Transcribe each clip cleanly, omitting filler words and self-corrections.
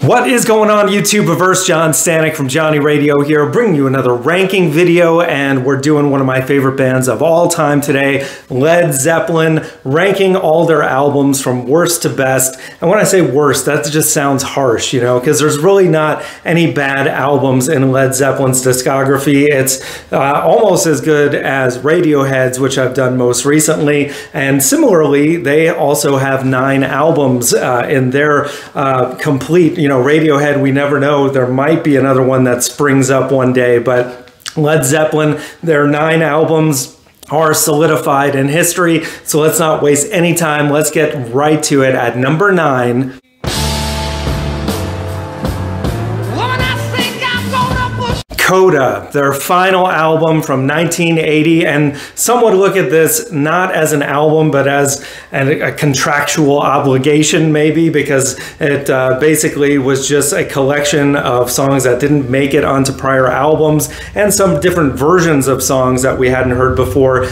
What is going on YouTube? Reverse John Stanek from Johnny Radio here, bringing you another ranking video, and we're doing one of my favorite bands of all time today, Led Zeppelin, ranking all their albums from worst to best. And when I say worst, that just sounds harsh, you know, because there's really not any bad albums in Led Zeppelin's discography. It's almost as good as Radiohead's, which I've done most recently. And similarly, they also have 9 albums in their complete, Radiohead, we never know. There might be another one that springs up one day, but Led Zeppelin, their 9 albums are solidified in history. So let's not waste any time. Let's get right to it at number 9. Coda, their final album from 1980, and some would look at this not as an album but as a contractual obligation maybe, because it basically was just a collection of songs that didn't make it onto prior albums and some different versions of songs that we hadn't heard before.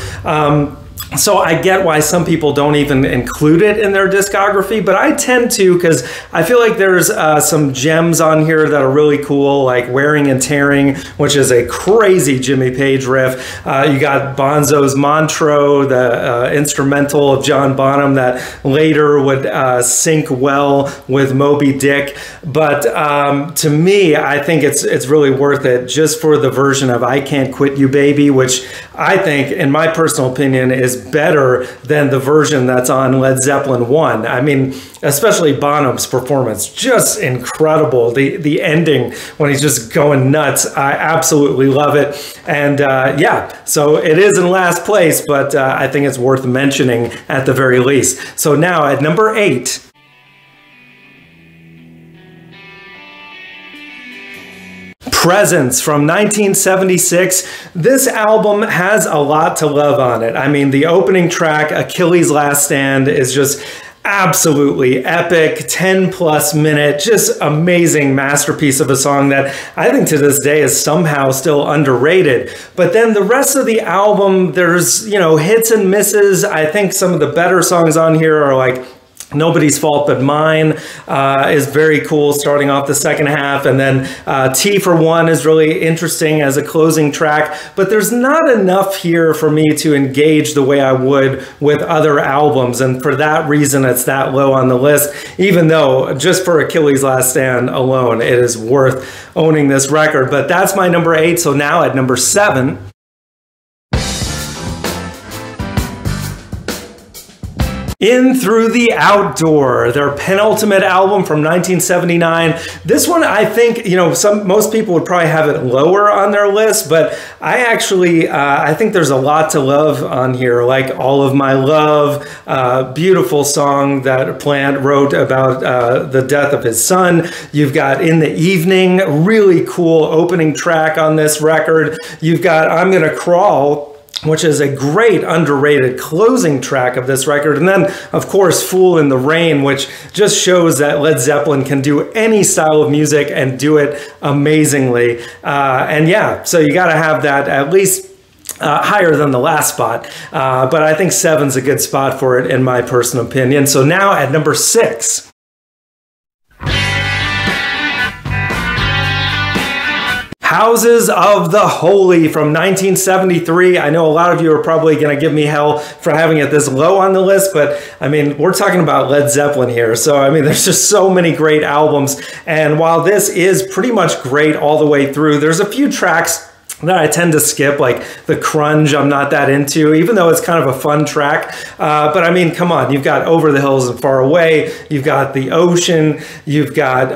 So I get why some people don't even include it in their discography, but I tend to, because I feel like there's some gems on here that are really cool, like Wearing and Tearing, which is a crazy Jimmy Page riff. You got Bonzo's Montreux, the instrumental of John Bonham that later would sync well with Moby Dick. But to me, I think it's really worth it just for the version of I Can't Quit You Baby, which I think, in my personal opinion, is better than the version that's on Led Zeppelin 1. I mean, especially Bonham's performance, just incredible. The ending when he's just going nuts, I absolutely love it. And yeah, so it is in last place, but I think it's worth mentioning at the very least. So now at number 8. Presence from 1976. This album has a lot to love on it. I mean, the opening track, Achilles' Last Stand, is just absolutely epic, 10+ minute, just amazing masterpiece of a song that I think to this day is somehow still underrated. But then the rest of the album, there's, hits and misses. I think some of the better songs on here are like Nobody's Fault But Mine is very cool, starting off the second half, and then T for One is really interesting as a closing track, but there's not enough here for me to engage the way I would with other albums, and for that reason it's that low on the list, even though just for Achilles' Last Stand alone it is worth owning this record. But that's my number 8, so now at number 7. In Through the Outdoor, their penultimate album from 1979. This one, I think, most people would probably have it lower on their list, but I actually, I think there's a lot to love on here, like All of My Love, beautiful song that Plant wrote about the death of his son. You've got In the Evening, really cool opening track on this record. You've got I'm Gonna Crawl, which is a great underrated closing track of this record. And then, of course, Fool in the Rain, which just shows that Led Zeppelin can do any style of music and do it amazingly. And yeah, so you got to have that at least higher than the last spot. But I think 7's a good spot for it, in my personal opinion. So now at number 6. Houses of the Holy from 1973. I know a lot of you are probably going to give me hell for having it this low on the list, but I mean, we're talking about Led Zeppelin here. So, I mean, there's just so many great albums. And while this is pretty much great all the way through, there's a few tracks that I tend to skip, like The Crunge I'm not that into, even though it's kind of a fun track. But I mean, come on, you've got Over the Hills and Far Away, you've got The Ocean, you've got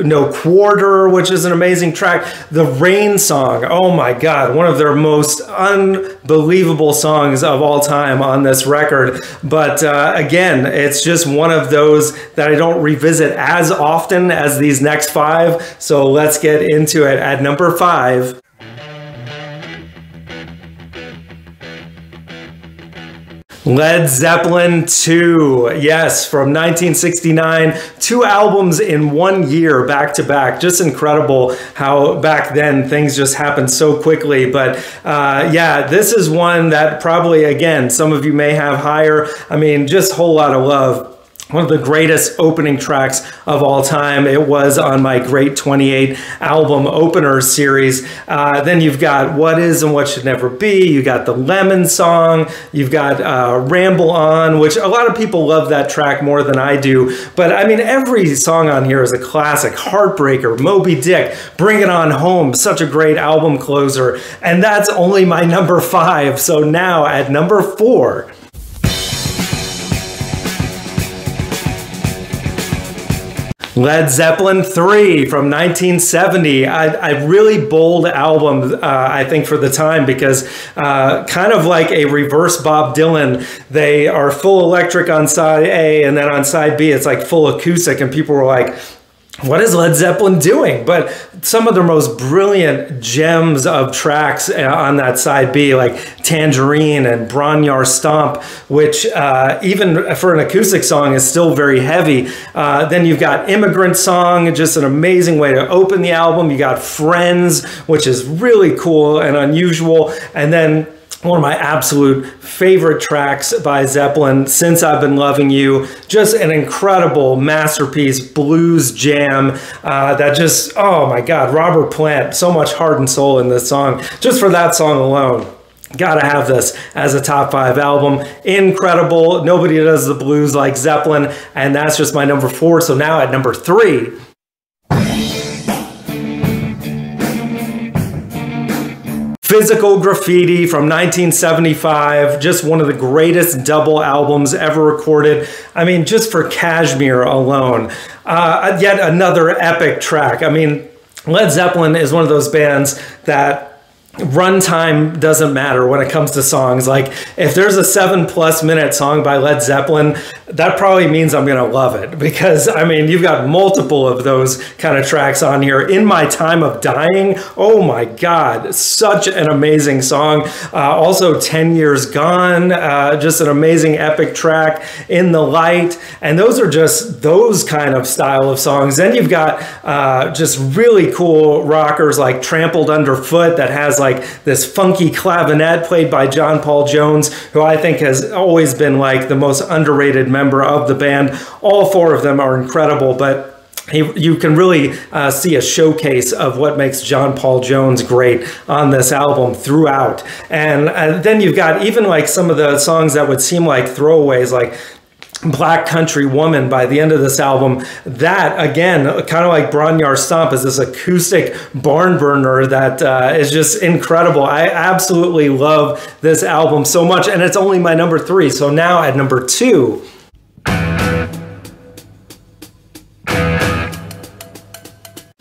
No Quarter, which is an amazing track. The Rain Song, oh my God, one of their most unbelievable songs of all time on this record. But again, it's just one of those that I don't revisit as often as these next 5. So let's get into it at number 5. Led Zeppelin 2, yes, from 1969, 2 albums in 1 year back to back. Just incredible how back then things just happened so quickly. But yeah, this is one that probably, again, some of you may have higher. I mean, just a whole lot of love one of the greatest opening tracks of all time. It was on my Great 28 album opener series. Then you've got What Is and What Should Never Be. You got the Lemon song. You've got Ramble On, which a lot of people love that track more than I do. But I mean, every song on here is a classic. Heartbreaker, Moby Dick, Bring It On Home, such a great album closer. And that's only my number 5. So now at number 4, Led Zeppelin 3 from 1970. A really bold album, I think, for the time, because kind of like a reverse Bob Dylan, they are full electric on side A, and then on side B, it's like full acoustic, and people were like, what is Led Zeppelin doing? But some of the most brilliant gems of tracks on that side B, like Tangerine and Bron-Y-Aur Stomp, which even for an acoustic song is still very heavy. Then you've got Immigrant Song, just an amazing way to open the album. You got Friends, which is really cool and unusual. And then one of my absolute favorite tracks by Zeppelin, Since I've Been Loving You, just an incredible masterpiece blues jam that just, oh my God, Robert Plant, so much heart and soul in this song. Just for that song alone, gotta have this as a top 5 album. Incredible. Nobody does the blues like Zeppelin, and that's just my number 4. So now at number 3, Physical Graffiti from 1975, just one of the greatest double albums ever recorded. I mean, just for Kashmir alone, yet another epic track. I mean, Led Zeppelin is one of those bands that runtime doesn't matter when it comes to songs. Like, if there's a 7+ minute song by Led Zeppelin, that probably means I'm gonna love it, because I mean, you've got multiple of those kind of tracks on here. In My Time of Dying, oh my God, such an amazing song. Also 10 Years Gone, just an amazing epic track. In the Light, and those are just those kind of style of songs. Then you've got just really cool rockers like Trampled Underfoot, that has like this funky clavinet played by John Paul Jones, who I think has always been like the most underrated member of the band. All 4 of them are incredible, but you can really see a showcase of what makes John Paul Jones great on this album throughout. And then you've got even like some of the songs that would seem like throwaways, like Black Country Woman by the end of this album. That, again, kind of like Bron-Y-Aur Stomp, is this acoustic barn burner that is just incredible. I absolutely love this album so much, and it's only my number 3. So now at number 2,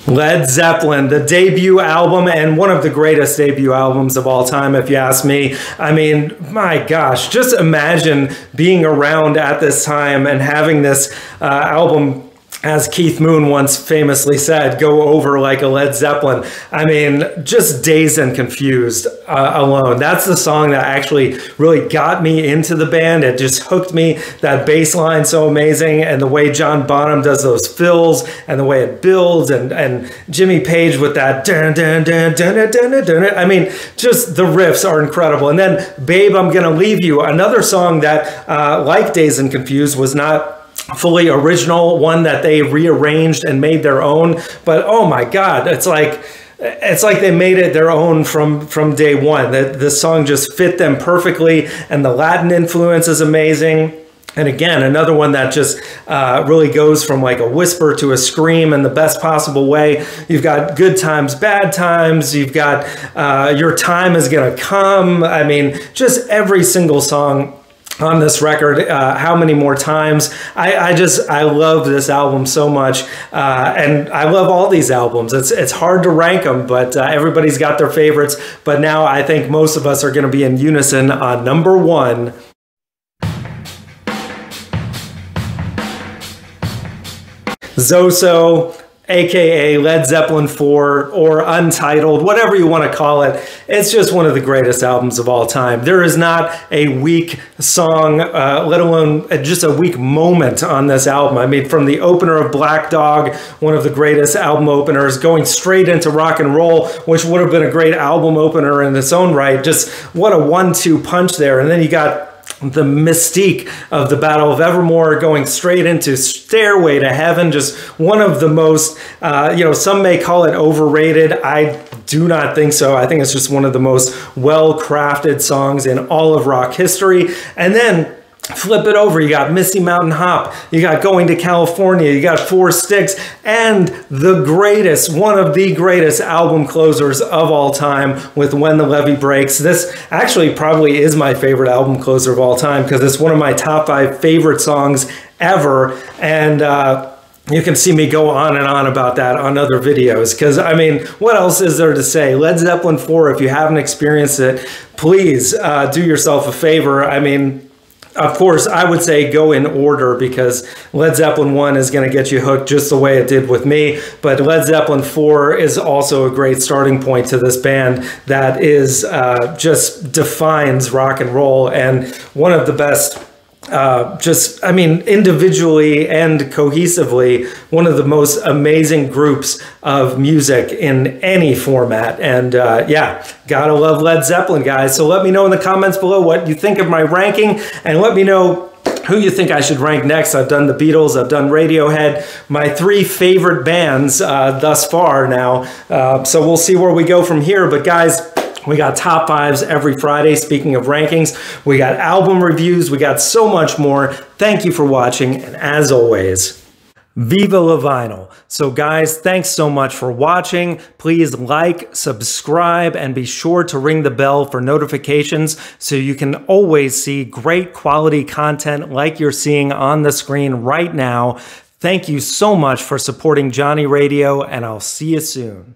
Led Zeppelin, the debut album, and one of the greatest debut albums of all time, if you ask me. I mean, my gosh, just imagine being around at this time and having this album, as Keith Moon once famously said, go over like a Led Zeppelin. I mean, just Dazed and Confused alone. That's the song that actually really got me into the band. It just hooked me. That bass line, so amazing, and the way John Bonham does those fills, and the way it builds, and Jimmy Page with that dun, dun, dun, dun, dun, dun, dun, dun. I mean, just the riffs are incredible. And then Babe, I'm Gonna Leave You, another song that, like Dazed and Confused, was not fully original, one that they rearranged and made their own. But oh my God, it's like they made it their own from day one. The song just fit them perfectly, and the Latin influence is amazing. And again, another one that just really goes from like a whisper to a scream in the best possible way. You've got Good Times, Bad Times. You've got Your Time Is Gonna Come. I mean, just every single song on this record. How Many More Times. I love this album so much, and I love all these albums. It's hard to rank them, but everybody's got their favorites. But now I think most of us are going to be in unison on number 1. Zoso, aka Led Zeppelin 4, or Untitled, whatever you want to call it. It's just one of the greatest albums of all time. There is not a weak song, let alone just a weak moment on this album. I mean, from the opener of Black Dog, one of the greatest album openers, going straight into Rock and Roll, which would have been a great album opener in its own right. Just what a 1-2 punch there. And then you got the mystique of the Battle of Evermore, going straight into Stairway to Heaven, just one of the most, some may call it overrated. I do not think so. I think it's just one of the most well-crafted songs in all of rock history. And then flip it over, you got Misty Mountain Hop, you got Going to California, you got Four Sticks, and the greatest, one of the greatest album closers of all time with When the Levee Breaks. This actually probably is my favorite album closer of all time because it's one of my top 5 favorite songs ever. And you can see me go on and on about that on other videos because, I mean, what else is there to say? Led Zeppelin 4, if you haven't experienced it, please do yourself a favor. I mean, of course, I would say go in order because Led Zeppelin 1 is going to get you hooked just the way it did with me. But Led Zeppelin 4 is also a great starting point to this band that is just defines rock and roll and one of the best. Individually and cohesively, one of the most amazing groups of music in any format. And yeah, gotta love Led Zeppelin, guys. So let me know in the comments below what you think of my ranking, and let me know who you think I should rank next. I've done the Beatles, I've done Radiohead, my 3 favorite bands thus far now. So we'll see where we go from here. But guys, we got top 5s every Friday. Speaking of rankings, we got album reviews. We got so much more. Thank you for watching. And as always, Viva la Vinyl. So guys, thanks so much for watching. Please like, subscribe, and be sure to ring the bell for notifications so you can always see great quality content like you're seeing on the screen right now. Thank you so much for supporting Johnny Radio, and I'll see you soon.